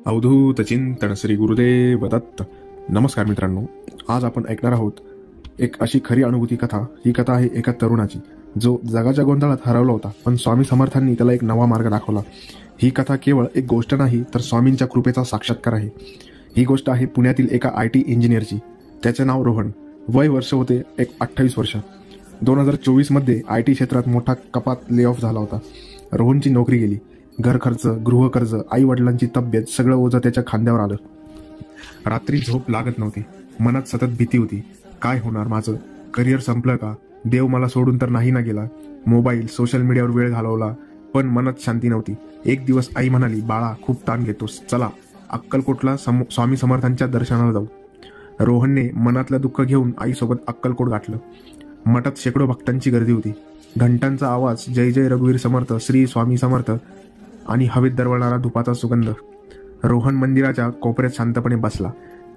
अवधूत चिंतन श्री गुरुदेव दत्त. नमस्कार मित्रांनो, आज आपण ऐकणार आहोत एक अशी खरी अनुभूती कथा. ही कथा आहे एका तरुणाची जो जगाच्या गोंधळात हरवला होता, पण स्वामी समर्थांनी त्याला एक नवा मार्ग दाखवला. ही कथा केवळ एक गोष्ट नाही, तर स्वामींच्या कृपेचा साक्षात्कार आहे. ही गोष्ट आहे पुण्यातील एका IT इंजिनियरची. त्याचे नाव रोहन. वय वर्ष होते 28 वर्ष. 2024 मध्ये IT क्षेत्रात मोठा कपात ले ऑफ झाला होता. रोहनची नोकरी गेली. घर खर्च, गृहकर्ज, आई वडिलांची तब्येत, सगळं ओझं त्याच्या खांद्यावर आलं. रात्री झोप लागत नव्हती. मनात सतत भीती होती. काय होणार माझं? करिअर संपलं का? देव मला सोडून तर नाही ना गेला? मोबाईल, सोशल मीडियावर वेळ घालवला, पण मनात शांती नव्हती. एक दिवस आई म्हणाली, बाळा खूप ताण घेतोस, चला अक्कलकोटला स्वामी समर्थांच्या दर्शनाला जाऊ. रोहनने मनातलं दुःख घेऊन आईसोबत अक्कलकोट गाठलं. मठात शेकडो भक्तांची गर्दी होती. घंटांचा आवाज, जय जय रघुवीर समर्थ, श्री स्वामी समर्थ आणि हवेत दरवळणारा धुपाचा सुगंध. रोहन मंदिराच्या कोपऱ्यात शांतपणे बसला.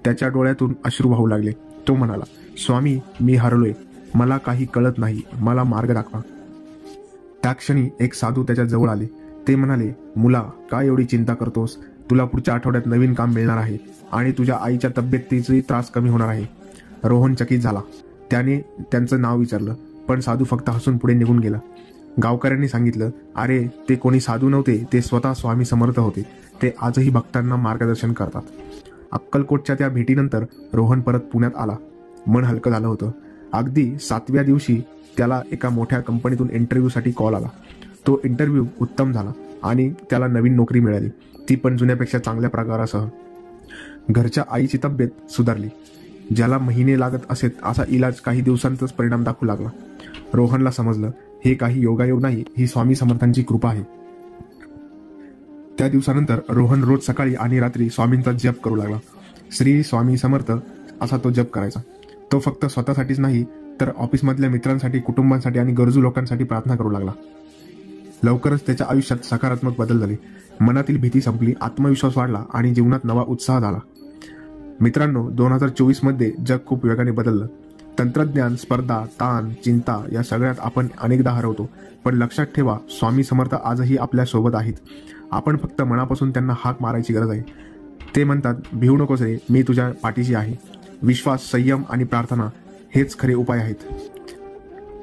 त्याच्या डोळ्यातून अश्रू वाहू लागले. तो म्हणाला, स्वामी, मी हरलोय, मला काही कळत नाही, मला मार्ग दाखवा. त्या क्षणी एक साधू त्याच्या जवळ आले. ते म्हणाले, मुला, काय एवढी चिंता करतोस? तुला पुढच्या आठवड्यात नवीन काम मिळणार आहे आणि तुझ्या आईच्या तब्येतीचे त्रास कमी होणार आहे. रोहन चकित झाला. त्याने त्यांचं नाव विचारलं, पण साधू फक्त हसून पुढे निघून गेला. गावकऱ्यांनी सांगितलं, अरे ते कोणी साधू नव्हते, ते स्वतः स्वामी समर्थ होते. ते आजही भक्तांना मार्गदर्शन करतात. अक्कलकोटच्या त्या भेटीनंतर रोहन परत पुण्यात आला. मन हलकं झालं होतं. अगदी 7व्या दिवशी त्याला एका मोठ्या कंपनीतून इंटरव्ह्यूसाठी कॉल आला. तो इंटरव्ह्यू उत्तम झाला आणि त्याला नवीन नोकरी मिळाली, ती पण जुन्यापेक्षा चांगल्या पगारासह. घरच्या आईची तब्येत सुधारली. ज्याला महिने लागत असेल असा इलाज काही दिवसांतच परिणाम दाखवू लागला. रोहनला समजलं, हे काही योगायोग नाही, ही स्वामी समर्थांची कृपा आहे. त्या दिवसानंतर रोहन रोज सकाळी आणि रात्री स्वामींचा जप करू लागला. श्री स्वामी समर्थ असा तो जप करायचा. तो फक्त स्वतःसाठीच नाही, तर ऑफिसमधल्या मित्रांसाठी, कुटुंबांसाठी आणि गरजू लोकांसाठी प्रार्थना करू लागला. लवकरच त्याच्या आयुष्यात सकारात्मक बदल झाले. मनातील भीती संपली, आत्मविश्वास वाढला आणि जीवनात नवा उत्साह झाला. मित्रांनो, 2024 मध्ये जग खूप वेगाने बदललं. तंत्रज्ञान, स्पर्धा, ताण, चिंता या सगळ्यात आपण अनेकदा हरवतो. पण लक्षात ठेवा, स्वामी समर्थ आजही आपल्या सोबत आहेत. आपण फक्त मनापासून त्यांना हाक मारायची गरज आहे. ते म्हणतात, भिवू नकोस रे, मी तुझ्या पाठीशी आहे. विश्वास, संयम आणि प्रार्थना हेच खरे उपाय आहेत.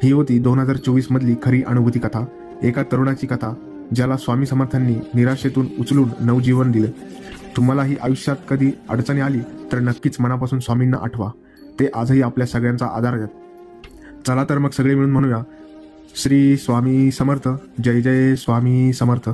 ही होती 2024 मधली खरी अनुभूती कथा. एका तरुणाची कथा, ज्याला स्वामी समर्थांनी निराशेतून उचलून नवजीवन दिलं. तुम्हालाही आयुष्यात कधी अडचणी आली तर नक्कीच मनापासून स्वामींना आठवा. ते आजही आपल्या सगळ्यांचा आधार देतात. चला तर मग सगळे मिळून म्हणूया, श्री स्वामी समर्थ, जय जय स्वामी समर्थ.